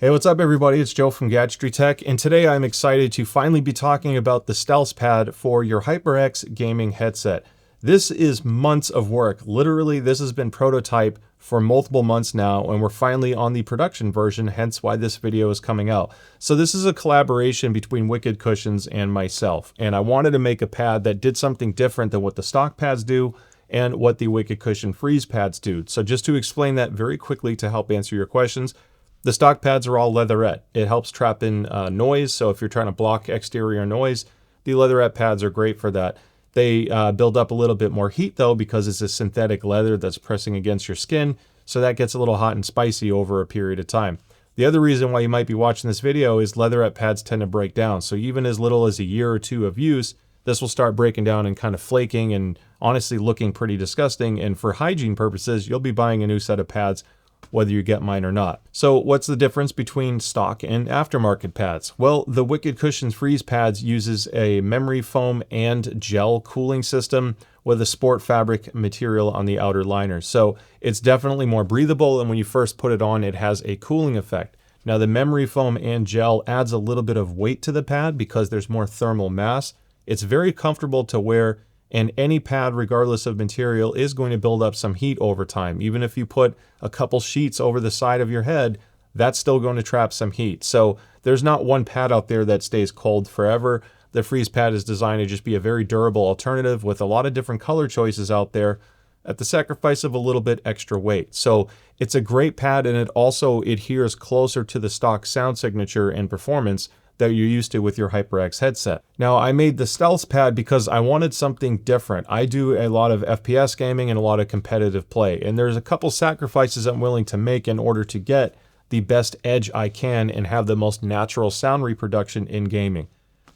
Hey, what's up everybody? It's Joe from Gadgetry Tech, and today I'm excited to finally be talking about the StealthZ Pad for your HyperX gaming headset. This is months of work. Literally, this has been prototype for multiple months now, and we're finally on the production version, hence why this video is coming out. So this is a collaboration between Wicked Cushions and myself, and I wanted to make a pad that did something different than what the stock pads do and what the Wicked Cushion Freeze pads do. So just to explain that very quickly to help answer your questions, the stock pads are all leatherette. It helps trap in noise, so if you're trying to block exterior noise, the leatherette pads are great for that. They build up a little bit more heat though because it's a synthetic leather that's pressing against your skin, so that gets a little hot and spicy over a period of time. The other reason why you might be watching this video is leatherette pads tend to break down, so even as little as a year or two of use, this will start breaking down and kind of flaking and honestly looking pretty disgusting, and for hygiene purposes, you'll be buying a new set of pads whether you get mine or not. So what's the difference between stock and aftermarket pads? Well, the Wicked Cushions Freeze pads uses a memory foam and gel cooling system with a sport fabric material on the outer liner. So it's definitely more breathable, and when you first put it on, it has a cooling effect. Now the memory foam and gel adds a little bit of weight to the pad because there's more thermal mass. It's very comfortable to wear, and any pad, regardless of material, is going to build up some heat over time. Even if you put a couple sheets over the side of your head, that's still going to trap some heat. So there's not one pad out there that stays cold forever. The Freeze pad is designed to just be a very durable alternative with a lot of different color choices out there at the sacrifice of a little bit extra weight. So it's a great pad, and it also adheres closer to the stock sound signature and performance that you're used to with your HyperX headset. Now, I made the StealthZ Pad because I wanted something different. I do a lot of FPS gaming and a lot of competitive play, and there's a couple sacrifices I'm willing to make in order to get the best edge I can and have the most natural sound reproduction in gaming.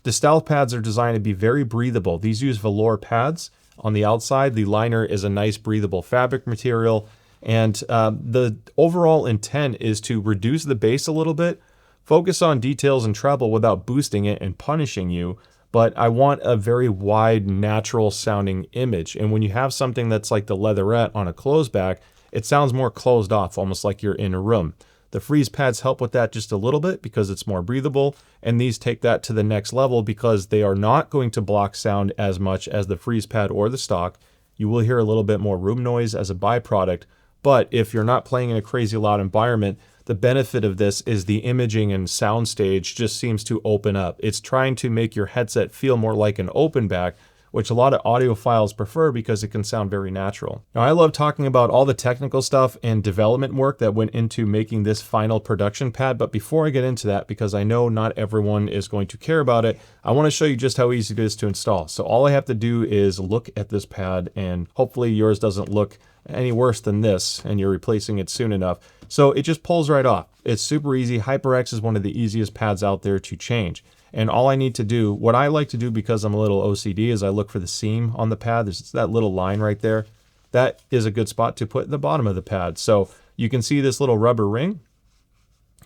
The StealthZ Pads are designed to be very breathable. These use velour pads on the outside. The liner is a nice breathable fabric material, and the overall intent is to reduce the bass a little bit, focus on details and treble without boosting it and punishing you, but I want a very wide, natural sounding image. And when you have something that's like the leatherette on a closed back, it sounds more closed off, almost like you're in a room. The Freeze pads help with that just a little bit because it's more breathable, and these take that to the next level because they are not going to block sound as much as the Freeze pad or the stock. You will hear a little bit more room noise as a byproduct, but if you're not playing in a crazy loud environment, the benefit of this is the imaging and soundstage just seems to open up. It's trying to make your headset feel more like an open back, which a lot of audiophiles prefer because it can sound very natural. Now, I love talking about all the technical stuff and development work that went into making this final production pad, but before I get into that, because I know not everyone is going to care about it, I want to show you just how easy it is to install. So all I have to do is look at this pad, and hopefully yours doesn't look any worse than this and you're replacing it soon enough. So it just pulls right off. It's super easy. HyperX is one of the easiest pads out there to change. And all I need to do, what I like to do because I'm a little OCD, is I look for the seam on the pad. There's that little line right there. That is a good spot to put at the bottom of the pad. So you can see this little rubber ring.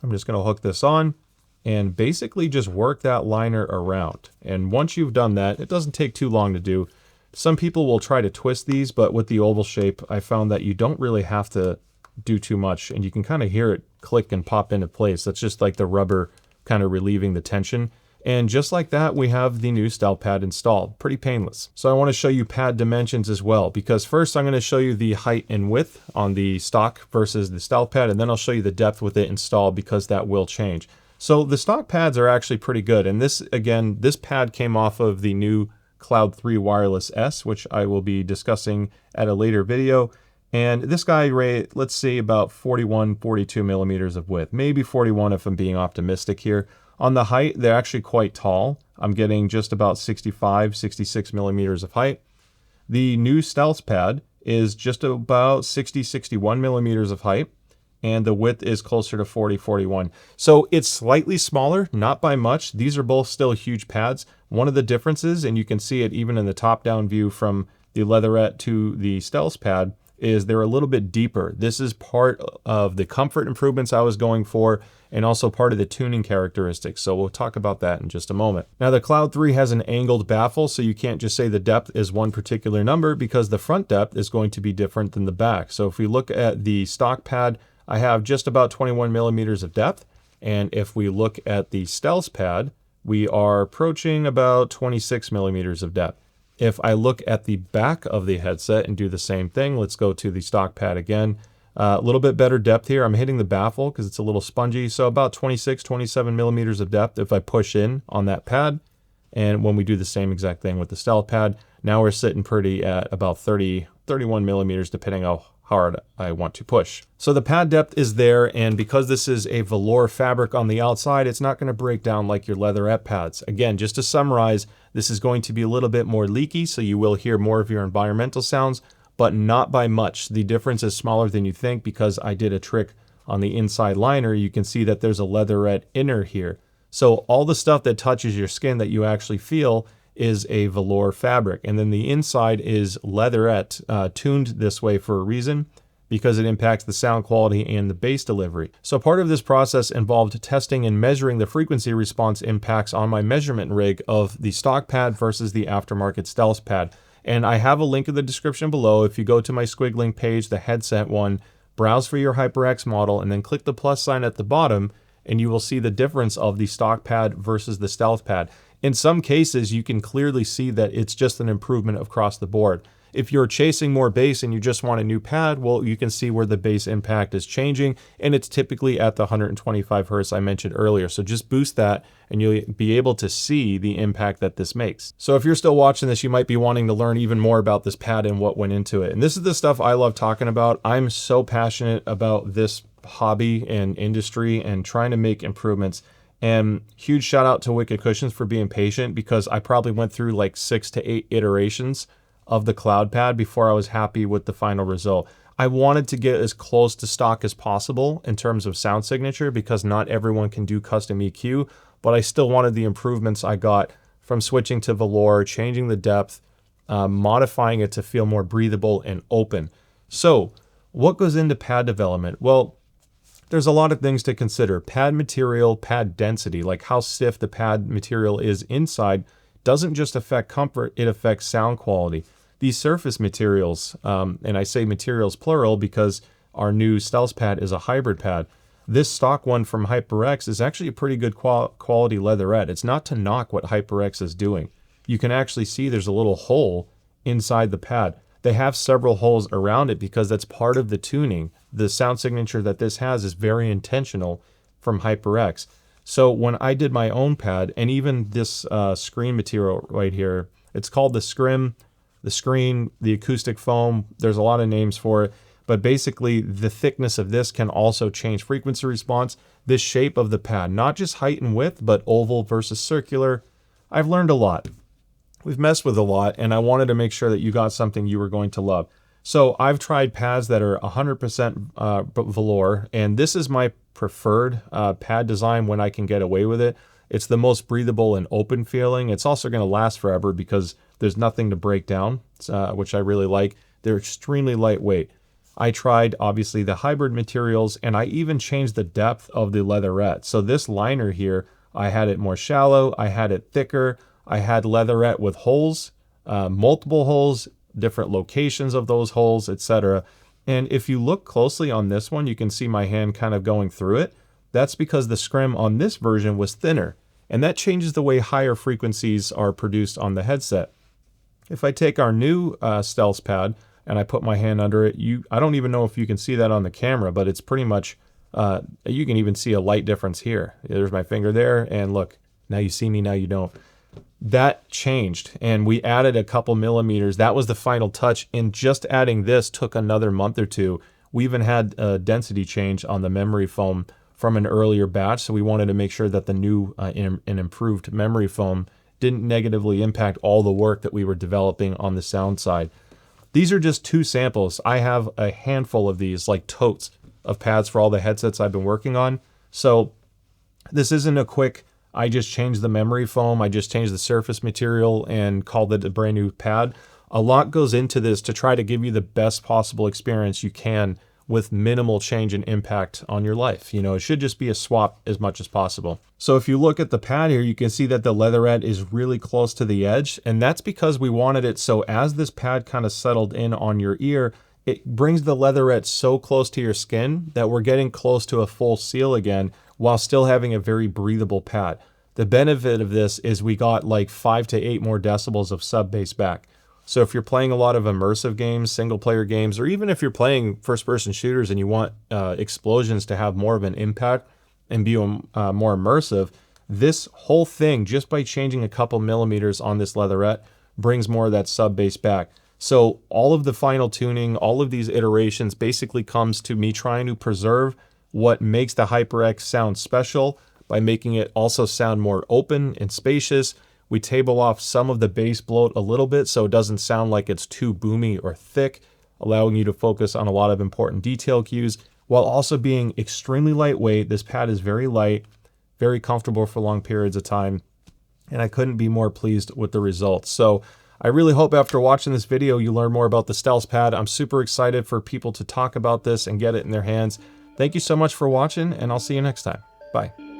I'm just going to hook this on and basically just work that liner around. And once you've done that, it doesn't take too long to do. Some people will try to twist these, but with the oval shape, I found that you don't really have to do too much, and you can kind of hear it click and pop into place. That's just like the rubber kind of relieving the tension. And just like that, we have the new StealthZ Pad installed. Pretty painless. So I want to show you pad dimensions as well, because first I'm going to show you the height and width on the stock versus the StealthZ Pad, and then I'll show you the depth with it installed because that will change. So the stock pads are actually pretty good, and this, again, this pad came off of the new Cloud3 Wireless S, which I will be discussing at a later video. And this guy, let's say about 41, 42 millimeters of width, maybe 41 if I'm being optimistic here. On the height, they're actually quite tall. I'm getting just about 65, 66 millimeters of height. The new StealthZ Pad is just about 60, 61 millimeters of height, and the width is closer to 40, 41. So it's slightly smaller, not by much. These are both still huge pads. One of the differences, and you can see it even in the top-down view from the leatherette to the StealthZ Pad, is they're a little bit deeper. This is part of the comfort improvements I was going for, and also part of the tuning characteristics. So we'll talk about that in just a moment. Now the Cloud3 has an angled baffle, so you can't just say the depth is one particular number because the front depth is going to be different than the back. So if we look at the stock pad, I have just about 21 millimeters of depth, And if we look at the StealthZ Pad, we are approaching about 26 millimeters of depth. If I look at the back of the headset and do the same thing, let's go to the stock pad again. A little bit better depth here. I'm hitting the baffle because it's a little spongy. So about 26, 27 millimeters of depth if I push in on that pad. And when we do the same exact thing with the StealthZ Pad, now we're sitting pretty at about 30, 31 millimeters, depending how hard I want to push. So the pad depth is there, and because this is a velour fabric on the outside, it's not going to break down like your leatherette pads. Again, just to summarize, this is going to be a little bit more leaky, so you will hear more of your environmental sounds, but not by much. The difference is smaller than you think because I did a trick on the inside liner. You can see that there's a leatherette inner here. So all the stuff that touches your skin that you actually feel is a velour fabric. And then the inside is leatherette, tuned this way for a reason, because it impacts the sound quality and the bass delivery. So part of this process involved testing and measuring the frequency response impacts on my measurement rig of the stock pad versus the aftermarket StealthZ Pad. And I have a link in the description below. If you go to my squiggling page, the headset one, browse for your HyperX model, and then click the plus sign at the bottom, and you will see the difference of the stock pad versus the StealthZ Pad. In some cases, you can clearly see that it's just an improvement across the board. If you're chasing more bass and you just want a new pad, well, you can see where the bass impact is changing, and it's typically at the 125 hertz I mentioned earlier. So just boost that and you'll be able to see the impact that this makes. So if you're still watching this, you might be wanting to learn even more about this pad and what went into it. And this is the stuff I love talking about. I'm so passionate about this hobby and industry and trying to make improvements. And huge shout out to Wicked Cushions for being patient, because I probably went through like 6 to 8 iterations of the Cloud Pad before I was happy with the final result. I wanted to get as close to stock as possible in terms of sound signature, because not everyone can do custom EQ, but I still wanted the improvements I got from switching to velour, changing the depth, modifying it to feel more breathable and open. So what goes into pad development? Well, there's a lot of things to consider. Pad material, pad density, like how stiff the pad material is inside, doesn't just affect comfort, it affects sound quality. These surface materials, and I say materials plural because our new StealthZ Pad is a hybrid pad. This stock one from HyperX is actually a pretty good quality leatherette. It's not to knock what HyperX is doing. You can actually see there's a little hole inside the pad. They have several holes around it because that's part of the tuning. The sound signature that this has is very intentional from HyperX. So when I did my own pad, and even this screen material right here, it's called the scrim, the screen, the acoustic foam. There's a lot of names for it, but basically the thickness of this can also change frequency response. This shape of the pad, not just height and width, but oval versus circular. I've learned a lot. We've messed with a lot, and I wanted to make sure that you got something you were going to love. So I've tried pads that are 100% velour, and this is my preferred pad design when I can get away with it. It's the most breathable and open feeling. It's also going to last forever because there's nothing to break down, which I really like. They're extremely lightweight. I tried, obviously, the hybrid materials, and I even changed the depth of the leatherette. So this liner here, I had it more shallow, I had it thicker, I had leatherette with holes, multiple holes, different locations of those holes, etc. And if you look closely on this one, you can see my hand kind of going through it. That's because the scrim on this version was thinner, and that changes the way higher frequencies are produced on the headset. If I take our new StealthZ Pad and I put my hand under it, I don't even know if you can see that on the camera, but it's pretty much, you can even see a light difference here. There's my finger there, and look, now you see me, now you don't. That changed, and we added a couple millimeters. That was the final touch, and just adding this took another month or two. We even had a density change on the memory foam from an earlier batch, so we wanted to make sure that the new and improved memory foam didn't negatively impact all the work that we were developing on the sound side. These are just 2 samples. I have a handful of these, like totes of pads for all the headsets I've been working on. So this isn't a quick, I just changed the memory foam, I just changed the surface material and called it a brand new pad. A lot goes into this to try to give you the best possible experience you can with minimal change and impact on your life. You know, it should just be a swap as much as possible. So if you look at the pad here, you can see that the leatherette is really close to the edge, and that's because we wanted it so as this pad kind of settled in on your ear, it brings the leatherette so close to your skin that we're getting close to a full seal again, while still having a very breathable pad. The benefit of this is we got like 5 to 8 more decibels of sub bass back. So if you're playing a lot of immersive games, single player games, or even if you're playing first person shooters and you want explosions to have more of an impact and be more immersive, this whole thing, just by changing a couple millimeters on this leatherette, brings more of that sub bass back. So all of the final tuning, all of these iterations basically comes to me trying to preserve what makes the HyperX sound special by making it also sound more open and spacious. We table off some of the bass bloat a little bit so it doesn't sound like it's too boomy or thick, allowing you to focus on a lot of important detail cues while also being extremely lightweight. This pad is very light, very comfortable for long periods of time, and I couldn't be more pleased with the results. So I really hope after watching this video you learn more about the StealthZ Pad. I'm super excited for people to talk about this and get it in their hands. Thank you so much for watching, and I'll see you next time. Bye.